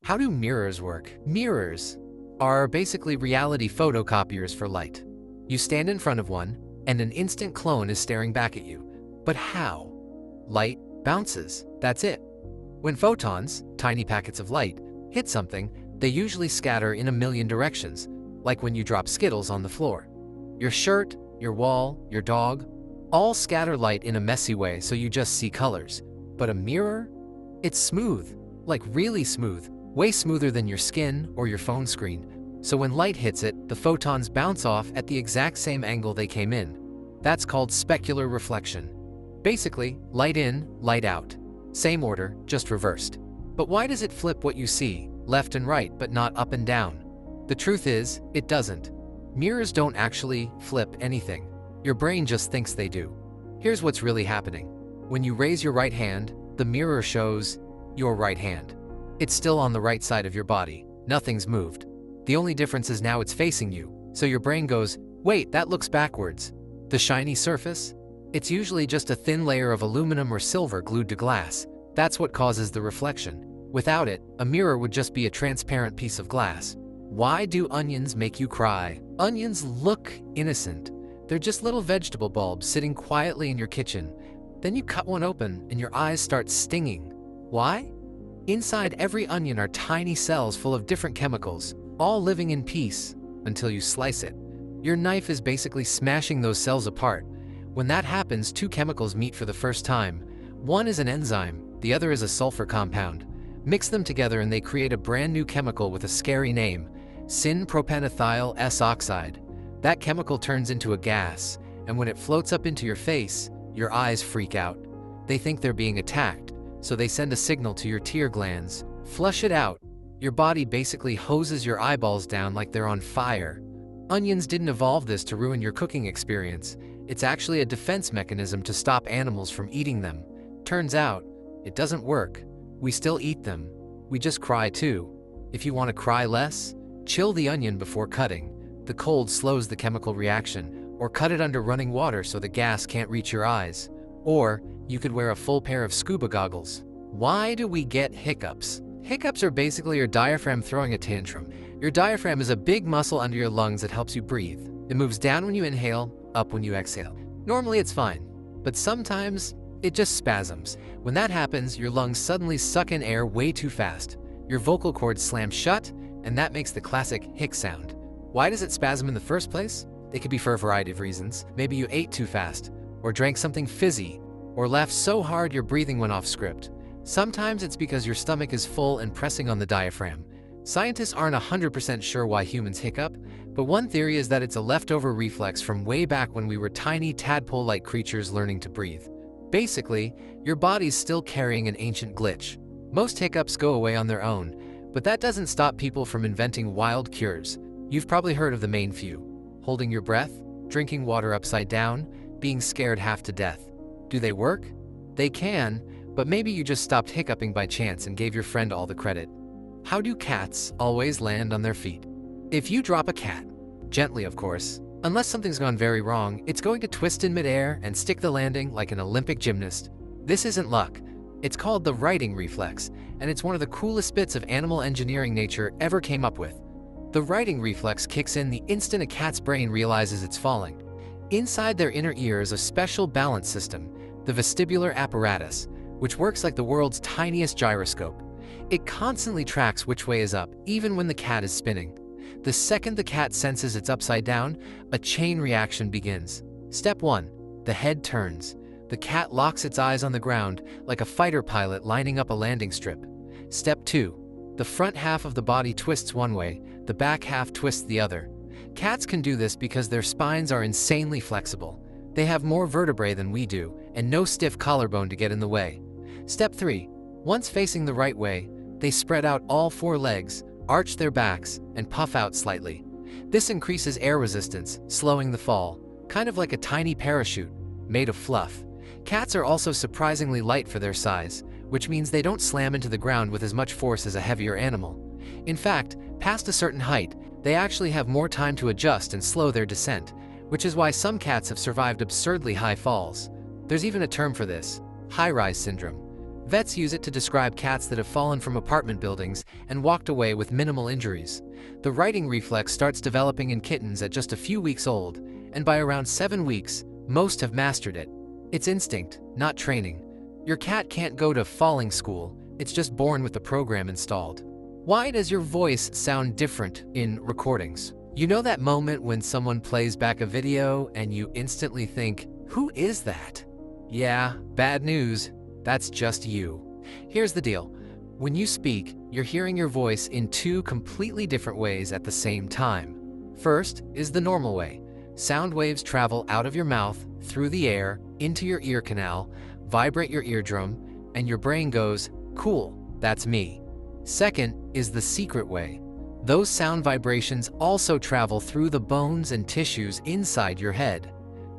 How do mirrors work? Mirrors are basically reality photocopiers for light. You stand in front of one, and an instant clone is staring back at you. But how? Light bounces. That's it. When photons, tiny packets of light, hit something, they usually scatter in a million directions, like when you drop Skittles on the floor. Your shirt, your wall, your dog, all scatter light in a messy way so you just see colors. But a mirror? It's smooth, like really smooth, way smoother than your skin or your phone screen. So when light hits it, the photons bounce off at the exact same angle they came in. That's called specular reflection. Basically, light in, light out. Same order, just reversed. But why does it flip what you see, left and right, but not up and down? The truth is, it doesn't. Mirrors don't actually flip anything. Your brain just thinks they do. Here's what's really happening. When you raise your right hand, the mirror shows your right hand. It's still on the right side of your body. Nothing's moved. The only difference is now it's facing you, so your brain goes, wait, that looks backwards. The shiny surface? It's usually just a thin layer of aluminum or silver glued to glass. That's what causes the reflection. Without it, a mirror would just be a transparent piece of glass. Why do onions make you cry? Onions look innocent. They're just little vegetable bulbs sitting quietly in your kitchen. Then you cut one open and your eyes start stinging. Why? Inside every onion are tiny cells full of different chemicals, all living in peace until you slice it. Your knife is basically smashing those cells apart. When that happens, two chemicals meet for the first time. One is an enzyme, the other is a sulfur compound. Mix them together and they create a brand new chemical with a scary name, syn-propanethyl S-oxide. That chemical turns into a gas, and when it floats up into your face, your eyes freak out. They think they're being attacked, so they send a signal to your tear glands. Flush it out. Your body basically hoses your eyeballs down like they're on fire. Onions didn't evolve this to ruin your cooking experience. It's actually a defense mechanism to stop animals from eating them. Turns out, it doesn't work. We still eat them. We just cry too. If you want to cry less, chill the onion before cutting. The cold slows the chemical reaction, or cut it under running water so the gas can't reach your eyes. Or you could wear a full pair of scuba goggles. Why do we get hiccups? Hiccups are basically your diaphragm throwing a tantrum. Your diaphragm is a big muscle under your lungs that helps you breathe. It moves down when you inhale, up when you exhale. Normally it's fine, but sometimes it just spasms. When that happens, your lungs suddenly suck in air way too fast. Your vocal cords slam shut, and that makes the classic hic sound. Why does it spasm in the first place? It could be for a variety of reasons. Maybe you ate too fast, or drank something fizzy, or laughed so hard your breathing went off script. Sometimes it's because your stomach is full and pressing on the diaphragm. Scientists aren't 100% sure why humans hiccup, but one theory is that it's a leftover reflex from way back when we were tiny tadpole-like creatures learning to breathe. Basically, your body's still carrying an ancient glitch. Most hiccups go away on their own, but that doesn't stop people from inventing wild cures. You've probably heard of the main few: holding your breath, drinking water upside down, being scared half to death. Do they work? They can, but maybe you just stopped hiccuping by chance and gave your friend all the credit. How do cats always land on their feet? If you drop a cat, gently of course, unless something's gone very wrong, it's going to twist in midair and stick the landing like an Olympic gymnast. This isn't luck. It's called the righting reflex, and it's one of the coolest bits of animal engineering nature ever came up with. The righting reflex kicks in the instant a cat's brain realizes it's falling. Inside their inner ear is a special balance system, the vestibular apparatus, which works like the world's tiniest gyroscope. It constantly tracks which way is up, even when the cat is spinning. The second the cat senses it's upside down, a chain reaction begins. Step 1. The head turns. The cat locks its eyes on the ground, like a fighter pilot lining up a landing strip. Step 2. The front half of the body twists one way, the back half twists the other. Cats can do this because their spines are insanely flexible. They have more vertebrae than we do, and no stiff collarbone to get in the way. Step 3. Once facing the right way, they spread out all 4 legs, arch their backs, and puff out slightly. This increases air resistance, slowing the fall, kind of like a tiny parachute, made of fluff. Cats are also surprisingly light for their size, which means they don't slam into the ground with as much force as a heavier animal. In fact, past a certain height, they actually have more time to adjust and slow their descent, which is why some cats have survived absurdly high falls. There's even a term for this: high-rise syndrome. Vets use it to describe cats that have fallen from apartment buildings and walked away with minimal injuries. The righting reflex starts developing in kittens at just a few weeks old, and by around 7 weeks, most have mastered it. It's instinct, not training. Your cat can't go to falling school, it's just born with the program installed. Why does your voice sound different in recordings? You know that moment when someone plays back a video and you instantly think, "Who is that?" Yeah, bad news. That's just you. Here's the deal. When you speak, you're hearing your voice in two completely different ways at the same time. First is the normal way. Sound waves travel out of your mouth, through the air, into your ear canal, vibrate your eardrum, and your brain goes, "Cool, that's me." Second is the secret way. Those sound vibrations also travel through the bones and tissues inside your head.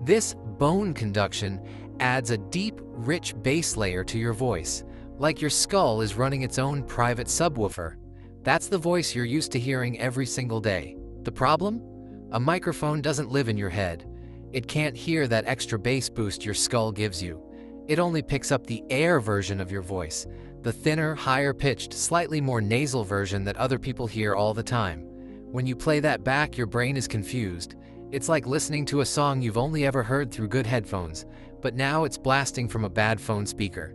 This bone conduction adds a deep, rich bass layer to your voice, like your skull is running its own private subwoofer. That's the voice you're used to hearing every single day. The problem? A microphone doesn't live in your head. It can't hear that extra bass boost your skull gives you. It only picks up the air version of your voice, the thinner, higher-pitched, slightly more nasal version that other people hear all the time. When you play that back, your brain is confused. It's like listening to a song you've only ever heard through good headphones, but now it's blasting from a bad phone speaker.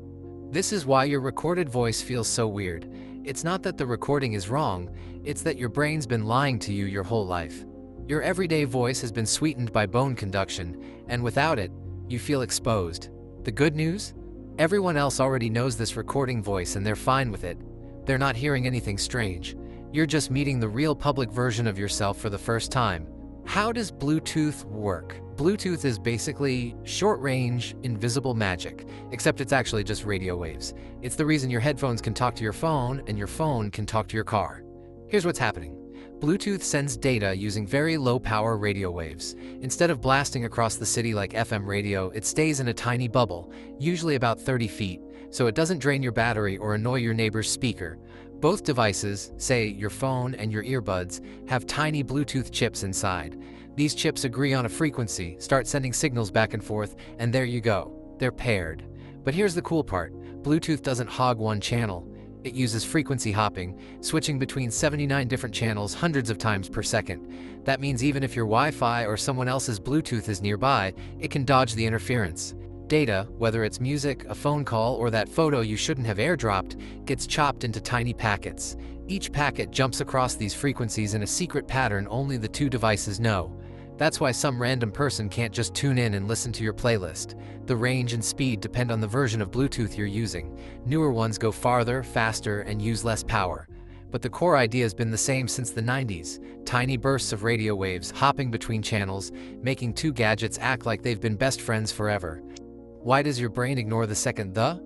This is why your recorded voice feels so weird. It's not that the recording is wrong, it's that your brain's been lying to you your whole life. Your everyday voice has been sweetened by bone conduction, and without it, you feel exposed. The good news? Everyone else already knows this recording voice and they're fine with it. They're not hearing anything strange. You're just meeting the real public version of yourself for the first time. How does Bluetooth work? Bluetooth is basically short-range, invisible magic, except it's actually just radio waves. It's the reason your headphones can talk to your phone and your phone can talk to your car. Here's what's happening. Bluetooth sends data using very low-power radio waves. Instead of blasting across the city like FM radio, it stays in a tiny bubble, usually about 30 feet, so it doesn't drain your battery or annoy your neighbor's speaker. Both devices, say your phone and your earbuds, have tiny Bluetooth chips inside. These chips agree on a frequency, start sending signals back and forth, and there you go. They're paired. But here's the cool part. Bluetooth doesn't hog one channel. It uses frequency hopping, switching between 79 different channels hundreds of times per second. That means even if your Wi-Fi or someone else's Bluetooth is nearby, it can dodge the interference. Data, whether it's music, a phone call, or that photo you shouldn't have airdropped, gets chopped into tiny packets. Each packet jumps across these frequencies in a secret pattern only the two devices know. That's why some random person can't just tune in and listen to your playlist. The range and speed depend on the version of Bluetooth you're using. Newer ones go farther, faster, and use less power. But the core idea has been the same since the 90s. Tiny bursts of radio waves hopping between channels, making two gadgets act like they've been best friends forever. Why does your brain ignore the second "the"?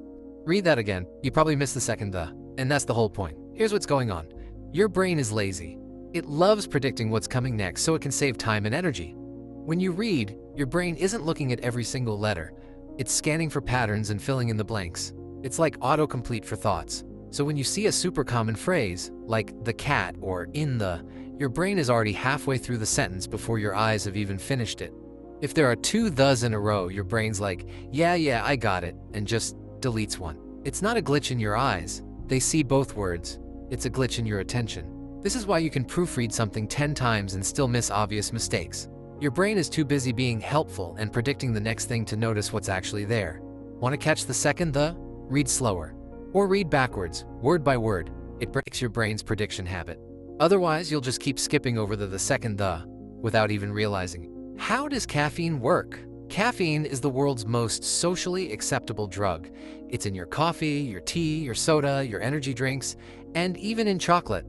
Read that again. You probably missed the second "the", and that's the whole point. Here's what's going on. Your brain is lazy. It loves predicting what's coming next so it can save time and energy. When you read, your brain isn't looking at every single letter. It's scanning for patterns and filling in the blanks. It's like autocomplete for thoughts. So when you see a super common phrase, like "the cat" or "in the", your brain is already halfway through the sentence before your eyes have even finished it. If there are two "thes" in a row, your brain's like, yeah, I got it, and just deletes one. It's not a glitch in your eyes. They see both words. It's a glitch in your attention. This is why you can proofread something 10 times and still miss obvious mistakes. Your brain is too busy being helpful and predicting the next thing to notice what's actually there. Want to catch the second "the"? Read slower. Or read backwards, word by word. It breaks your brain's prediction habit. Otherwise, you'll just keep skipping over the second "the" without even realizing it. How does caffeine work? Caffeine is the world's most socially acceptable drug. It's in your coffee, your tea, your soda, your energy drinks, and even in chocolate.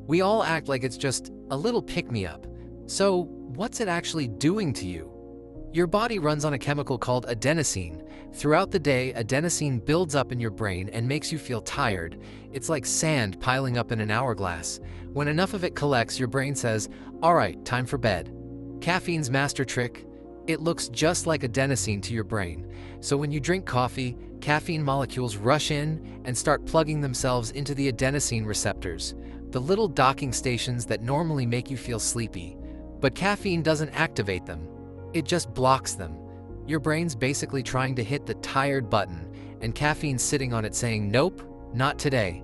We all act like it's just a little pick-me-up. So, what's it actually doing to you? Your body runs on a chemical called adenosine. Throughout the day, adenosine builds up in your brain and makes you feel tired. It's like sand piling up in an hourglass. When enough of it collects, your brain says, "All right, time for bed." Caffeine's master trick? It looks just like adenosine to your brain. So when you drink coffee, caffeine molecules rush in and start plugging themselves into the adenosine receptors, the little docking stations that normally make you feel sleepy. But caffeine doesn't activate them. It just blocks them. Your brain's basically trying to hit the tired button, and caffeine sitting on it saying, nope, not today.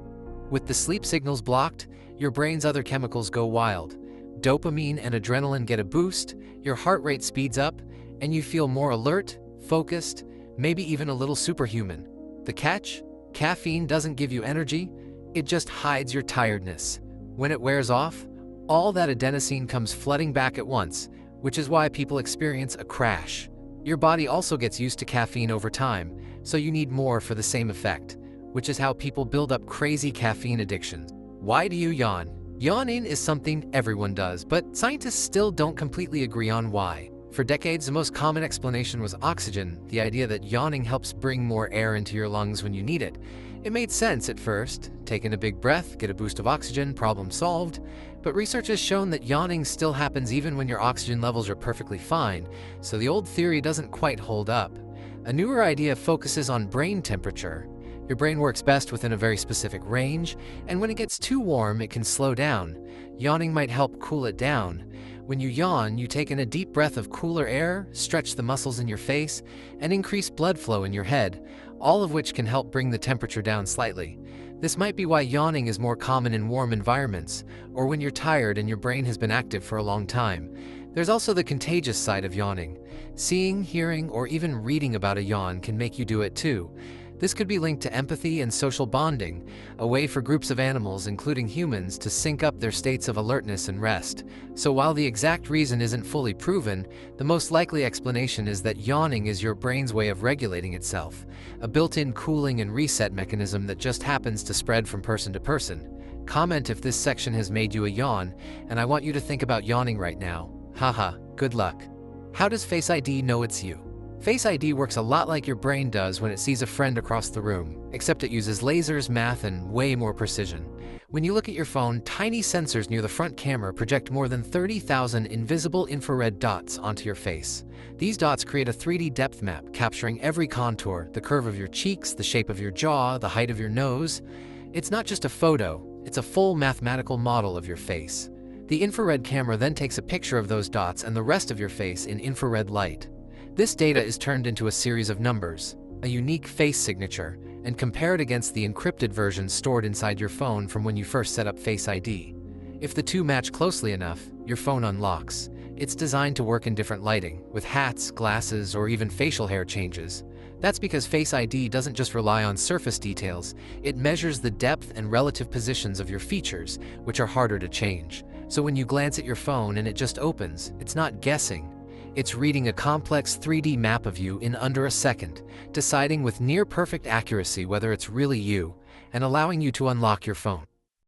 With the sleep signals blocked, your brain's other chemicals go wild. Dopamine and adrenaline get a boost, your heart rate speeds up, and you feel more alert, focused, maybe even a little superhuman. The catch? Caffeine doesn't give you energy, it just hides your tiredness. When it wears off, all that adenosine comes flooding back at once, which is why people experience a crash. Your body also gets used to caffeine over time, so you need more for the same effect, which is how people build up crazy caffeine addictions. Why do you yawn? Yawning is something everyone does, but scientists still don't completely agree on why. For decades, the most common explanation was oxygen, the idea that yawning helps bring more air into your lungs when you need it. It made sense at first. Take in a big breath, get a boost of oxygen, problem solved. But research has shown that yawning still happens even when your oxygen levels are perfectly fine, so the old theory doesn't quite hold up. A newer idea focuses on brain temperature. Your brain works best within a very specific range, and when it gets too warm, it can slow down. Yawning might help cool it down. When you yawn, you take in a deep breath of cooler air, stretch the muscles in your face, and increase blood flow in your head, all of which can help bring the temperature down slightly. This might be why yawning is more common in warm environments, or when you're tired and your brain has been active for a long time. There's also the contagious side of yawning. Seeing, hearing, or even reading about a yawn can make you do it too. This could be linked to empathy and social bonding, a way for groups of animals, including humans, to sync up their states of alertness and rest. So while the exact reason isn't fully proven, the most likely explanation is that yawning is your brain's way of regulating itself, a built-in cooling and reset mechanism that just happens to spread from person to person. Comment if this section has made you a yawn, and I want you to think about yawning right now. Haha, good luck. How does Face ID know it's you? Face ID works a lot like your brain does when it sees a friend across the room, except it uses lasers, math, and way more precision. When you look at your phone, tiny sensors near the front camera project more than 30,000 invisible infrared dots onto your face. These dots create a 3D depth map, capturing every contour, the curve of your cheeks, the shape of your jaw, the height of your nose. It's not just a photo, it's a full mathematical model of your face. The infrared camera then takes a picture of those dots and the rest of your face in infrared light. This data is turned into a series of numbers, a unique face signature, and compared against the encrypted version stored inside your phone from when you first set up Face ID. If the two match closely enough, your phone unlocks. It's designed to work in different lighting, with hats, glasses, or even facial hair changes. That's because Face ID doesn't just rely on surface details, it measures the depth and relative positions of your features, which are harder to change. So when you glance at your phone and it just opens, it's not guessing. It's reading a complex 3D map of you in under a second, deciding with near-perfect accuracy whether it's really you, and allowing you to unlock your phone.